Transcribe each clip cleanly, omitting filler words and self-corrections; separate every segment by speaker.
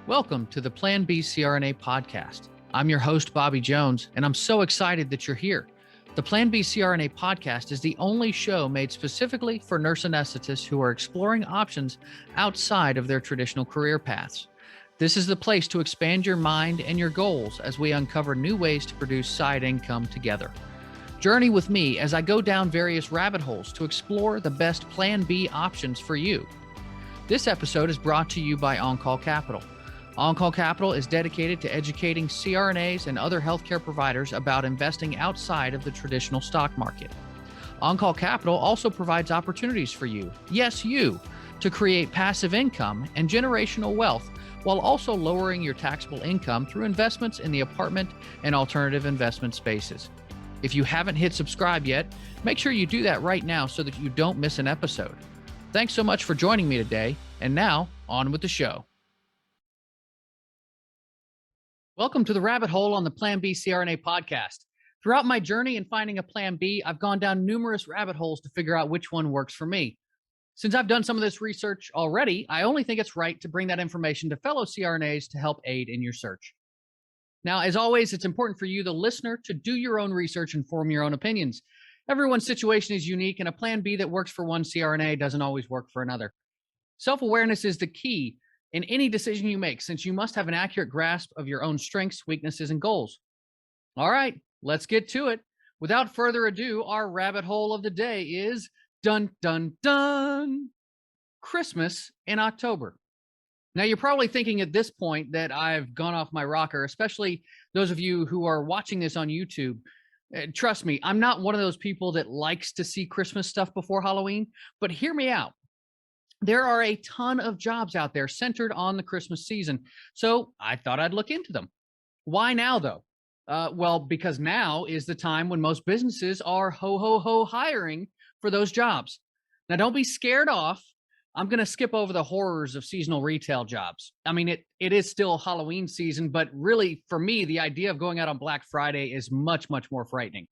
Speaker 1: Welcome to the Plan B CRNA podcast. I'm your host, Bobby Jones, and I'm so excited that you're here. The Plan B CRNA podcast is the only show made specifically for nurse anesthetists who are exploring options outside of their traditional career paths. This is the place to expand your mind and your goals as we uncover new ways to produce side income together. Journey with me as I go down various rabbit holes to explore the best Plan B options for you. This episode is brought to you by OnCall Capital. OnCall Capital is dedicated to educating CRNAs and other healthcare providers about investing outside of the traditional stock market. OnCall Capital also provides opportunities for you, yes, you, to create passive income and generational wealth while also lowering your taxable income through investments in the apartment and alternative investment spaces. If you haven't hit subscribe yet, make sure you do that right now so that you don't miss an episode. Thanks so much for joining me today, and now on with the show. Welcome to the rabbit hole on the Plan B CRNA podcast. Throughout my journey in finding a Plan B, I've gone down numerous rabbit holes to figure out which one works for me. Since I've done some of this research already, I only think it's right to bring that information to fellow CRNAs to help aid in your search. Now, as always, it's important for you, the listener, to do your own research and form your own opinions. Everyone's situation is unique, and a Plan B that works for one CRNA doesn't always work for another. Self-awareness is the key in any decision you make, since you must have an accurate grasp of your own strengths, weaknesses, and goals. All right, let's get to it. Without further ado, our rabbit hole of the day is dun, dun, dun, Christmas in October. Now, you're probably thinking at this point that I've gone off my rocker, especially those of you who are watching this on YouTube. Trust me, I'm not one of those people that likes to see Christmas stuff before Halloween, but hear me out. There are a ton of jobs out there centered on the Christmas season, so I thought I'd look into them. Why now, though? Well, because now is the time when most businesses are ho hiring for those jobs. Now, don't be scared off. I'm going to skip over the horrors of seasonal retail jobs. I mean, it is still Halloween season, but really, for me, the idea of going out on Black Friday is much more frightening.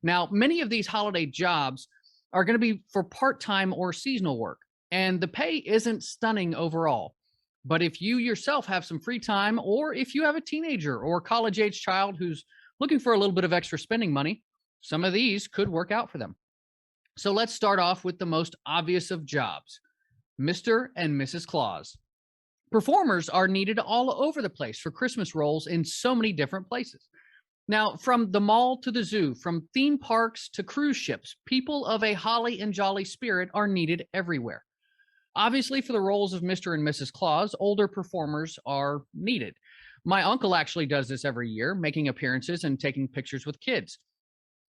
Speaker 1: Now, many of these holiday jobs are going to be for part-time or seasonal work, and the pay isn't stunning overall. But if you yourself have some free time, or if you have a teenager or college-age child who's looking for a little bit of extra spending money, some of these could work out for them. So let's start off with the most obvious of jobs, Mr. and Mrs. Claus. Performers are needed all over the place for Christmas roles in so many different places. Now, from the mall to the zoo, from theme parks to cruise ships, people of a holly and jolly spirit are needed everywhere. Obviously, for the roles of Mr. and Mrs. Claus, older performers are needed. My uncle actually does this every year, making appearances and taking pictures with kids.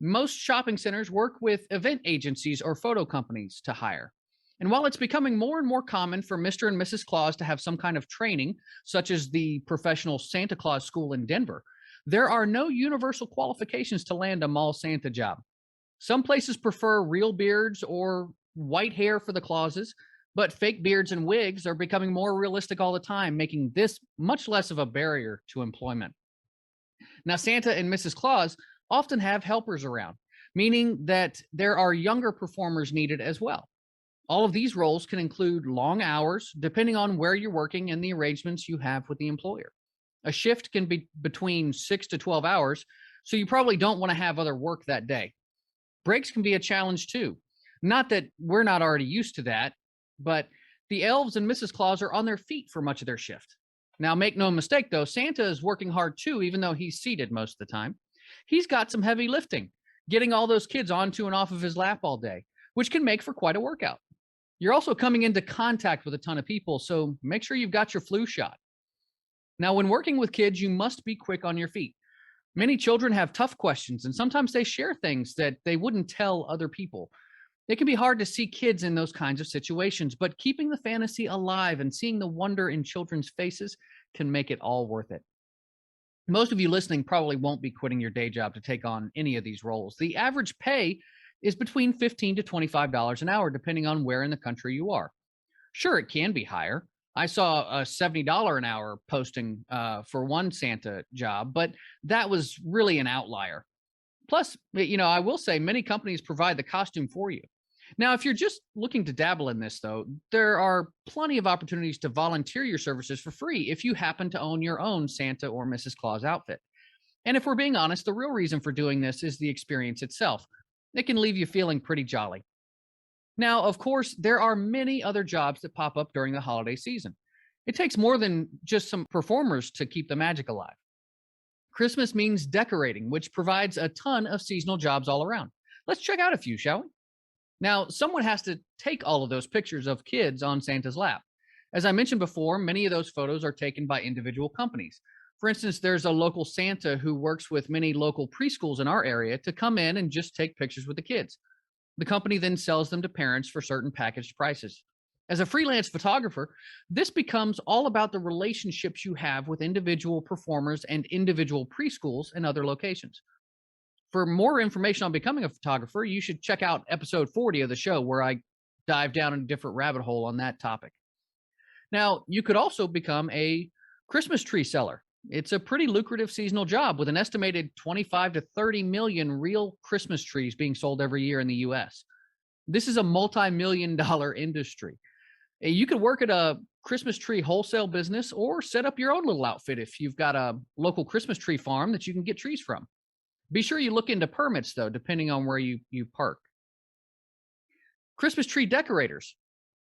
Speaker 1: Most shopping centers work with event agencies or photo companies to hire. And while it's becoming more and more common for Mr. and Mrs. Claus to have some kind of training, such as the professional Santa Claus school in Denver, there are no universal qualifications to land a mall Santa job. Some places prefer real beards or white hair for the Clauses, but fake beards and wigs are becoming more realistic all the time, making this much less of a barrier to employment. Now, Santa and Mrs. Claus often have helpers around, meaning that there are younger performers needed as well. All of these roles can include long hours, depending on where you're working and the arrangements you have with the employer. A shift can be between 6 to 12 hours, so you probably don't want to have other work that day. Breaks can be a challenge too. Not that we're not already used to that, but the elves and Mrs. Claus are on their feet for much of their shift. Now, make no mistake, though, Santa is working hard too, even though he's seated most of the time. He's got some heavy lifting, getting all those kids onto and off of his lap all day, which can make for quite a workout. You're also coming into contact with a ton of people, so make sure you've got your flu shot. Now, when working with kids, you must be quick on your feet. Many children have tough questions, and sometimes they share things that they wouldn't tell other people. It can be hard to see kids in those kinds of situations, but keeping the fantasy alive and seeing the wonder in children's faces can make it all worth it. Most of you listening probably won't be quitting your day job to take on any of these roles. The average pay is between $15 to $25 an hour, depending on where in the country you are. Sure, it can be higher. I saw a $70 an hour posting for one Santa job, but that was really an outlier. Plus, I will say many companies provide the costume for you. Now, if you're just looking to dabble in this, though, there are plenty of opportunities to volunteer your services for free if you happen to own your own Santa or Mrs. Claus outfit. And if we're being honest, the real reason for doing this is the experience itself. It can leave you feeling pretty jolly. Now, of course, there are many other jobs that pop up during the holiday season. It takes more than just some performers to keep the magic alive. Christmas means decorating, which provides a ton of seasonal jobs all around. Let's check out a few, shall we? Now, someone has to take all of those pictures of kids on Santa's lap. As I mentioned before, many of those photos are taken by individual companies. For instance, there's a local Santa who works with many local preschools in our area to come in and just take pictures with the kids. The company then sells them to parents for certain packaged prices. As a freelance photographer, this becomes all about the relationships you have with individual performers and individual preschools and other locations. For more information on becoming a photographer, you should check out episode 40 of the show, where I dive down a different rabbit hole on that topic. Now, you could also become a Christmas tree seller. It's a pretty lucrative seasonal job with an estimated 25 to 30 million real Christmas trees being sold every year in the US. This is a multi-million dollar industry. You could work at a Christmas tree wholesale business or set up your own little outfit if you've got a local Christmas tree farm that you can get trees from. Be sure you look into permits, though, depending on where you park. Christmas tree decorators.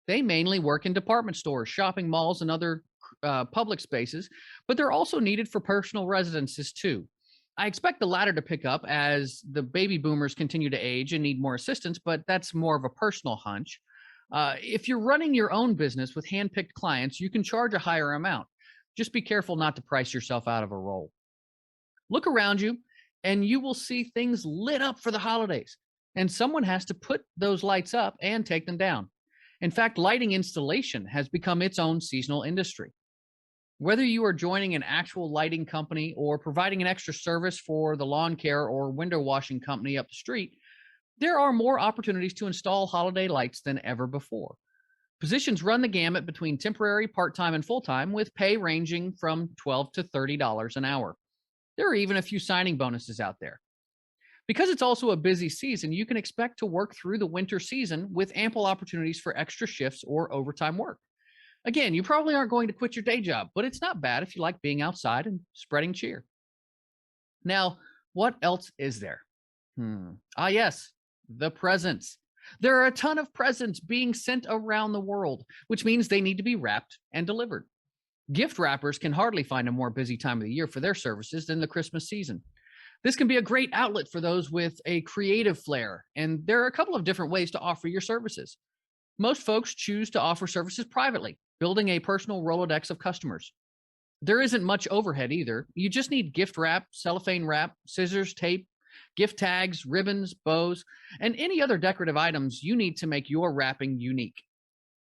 Speaker 1: They mainly work in department stores, shopping malls, and other public spaces, but they're also needed for personal residences too. I expect the latter to pick up as the baby boomers continue to age and need more assistance, but that's more of a personal hunch. If you're running your own business with hand-picked clients, you can charge a higher amount. Just be careful not to price yourself out of a role. Look around you, and you will see things lit up for the holidays. And someone has to put those lights up and take them down. In fact, lighting installation has become its own seasonal industry. Whether you are joining an actual lighting company or providing an extra service for the lawn care or window washing company up the street, there are more opportunities to install holiday lights than ever before. Positions run the gamut between temporary, part-time, and full-time, with pay ranging from $12 to $30 an hour. There are even a few signing bonuses out there. Because it's also a busy season, you can expect to work through the winter season with ample opportunities for extra shifts or overtime work. Again, you probably aren't going to quit your day job, but it's not bad if you like being outside and spreading cheer. Now, what else is there? Yes, the presents. There are a ton of presents being sent around the world, which means they need to be wrapped and delivered. Gift wrappers can hardly find a more busy time of the year for their services than the Christmas season. This can be a great outlet for those with a creative flair, and there are a couple of different ways to offer your services. Most folks choose to offer services privately, building a personal Rolodex of customers. There isn't much overhead either. You just need gift wrap, cellophane wrap, scissors, tape, gift tags, ribbons, bows, and any other decorative items you need to make your wrapping unique.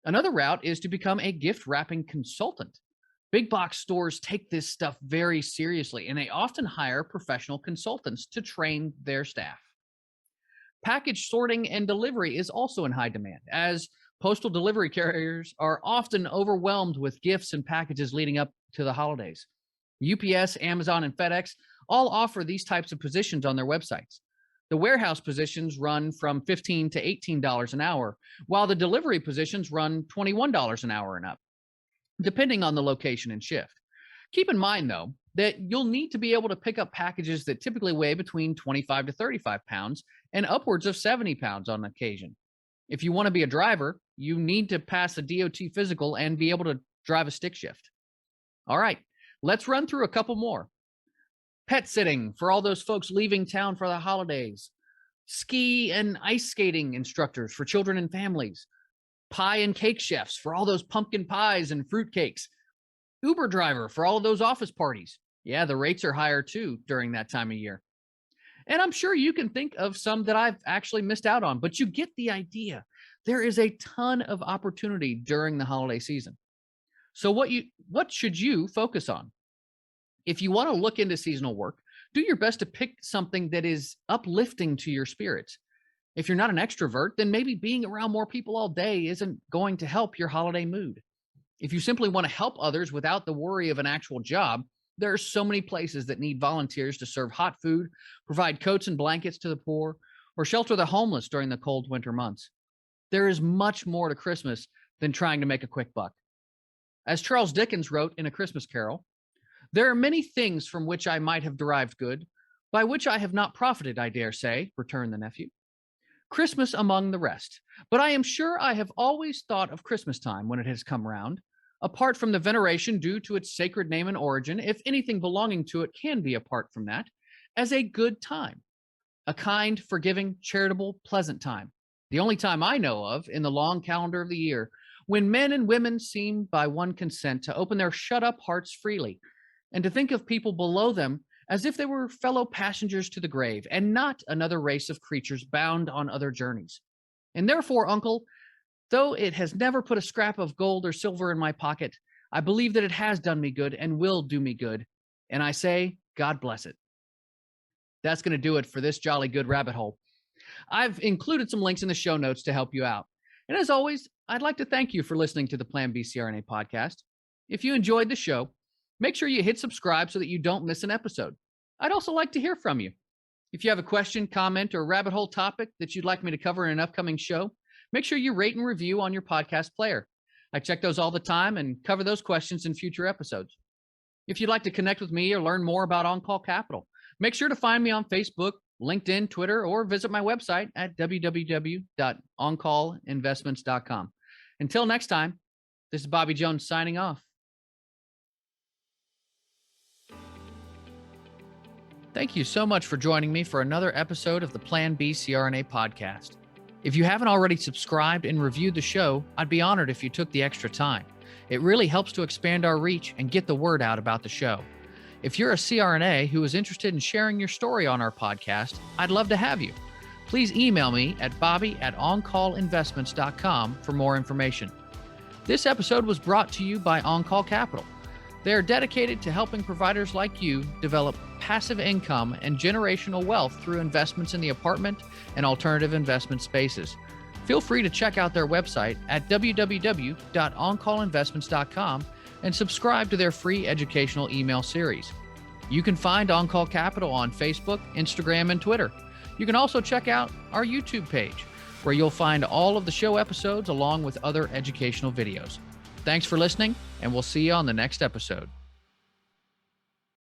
Speaker 1: Another route is to become a gift wrapping consultant. Big box stores take this stuff very seriously, and they often hire professional consultants to train their staff. Package sorting and delivery is also in high demand, as postal delivery carriers are often overwhelmed with gifts and packages leading up to the holidays. UPS, Amazon, and FedEx all offer these types of positions on their websites. The warehouse positions run from $15 to $18 an hour, while the delivery positions run $21 an hour and up, depending on the location and shift. Keep in mind, though, that you'll need to be able to pick up packages that typically weigh between 25 to 35 pounds and upwards of 70 pounds on occasion. If you want to be a driver, you need to pass a DOT physical and be able to drive a stick shift. All right, let's run through a couple more. Pet sitting for all those folks leaving town for the holidays. Ski and ice skating instructors for children and families. Pie and cake chefs for all those pumpkin pies and fruit cakes. Uber driver for all of those office parties. Yeah, the rates are higher too during that time of year. And I'm sure you can think of some that I've actually missed out on, but you get the idea. There is a ton of opportunity during the holiday season. So what should you focus on? If you want to look into seasonal work, do your best to pick something that is uplifting to your spirits. If you're not an extrovert, then maybe being around more people all day isn't going to help your holiday mood. If you simply want to help others without the worry of an actual job, there are so many places that need volunteers to serve hot food, provide coats and blankets to the poor, or shelter the homeless during the cold winter months. There is much more to Christmas than trying to make a quick buck. As Charles Dickens wrote in A Christmas Carol, "There are many things from which I might have derived good, by which I have not profited, I dare say," returned the nephew. "Christmas among the rest. But I am sure I have always thought of Christmas time when it has come round, apart from the veneration due to its sacred name and origin, if anything belonging to it can be apart from that, as a good time, a kind, forgiving, charitable, pleasant time, the only time I know of in the long calendar of the year, when men and women seem by one consent to open their shut up hearts freely, and to think of people below them as if they were fellow passengers to the grave, and not another race of creatures bound on other journeys. And therefore, uncle, though it has never put a scrap of gold or silver in my pocket, I believe that it has done me good and will do me good. And I say, God bless it." That's going to do it for this jolly good rabbit hole. I've included some links in the show notes to help you out. And as always, I'd like to thank you for listening to the Plan B CRNA podcast. If you enjoyed the show, make sure you hit subscribe so that you don't miss an episode. I'd also like to hear from you. If you have a question, comment, or rabbit hole topic that you'd like me to cover in an upcoming show, make sure you rate and review on your podcast player. I check those all the time and cover those questions in future episodes. If you'd like to connect with me or learn more about OnCall Capital, make sure to find me on Facebook, LinkedIn, Twitter, or visit my website at www.oncallinvestments.com. Until next time, this is Bobby Jones signing off. Thank you so much for joining me for another episode of the Plan B CRNA podcast. If you haven't already subscribed and reviewed the show, I'd be honored if you took the extra time. It really helps to expand our reach and get the word out about the show. If you're a CRNA who is interested in sharing your story on our podcast, I'd love to have you. Please email me at bobby@oncallinvestments.com for more information. This episode was brought to you by OnCall Capital. They are dedicated to helping providers like you develop passive income and generational wealth through investments in the apartment and alternative investment spaces. Feel free to check out their website at www.oncallinvestments.com and subscribe to their free educational email series. You can find OnCall Capital on Facebook, Instagram, and Twitter. You can also check out our YouTube page, where you'll find all of the show episodes along with other educational videos. Thanks for listening, and we'll see you on the next episode.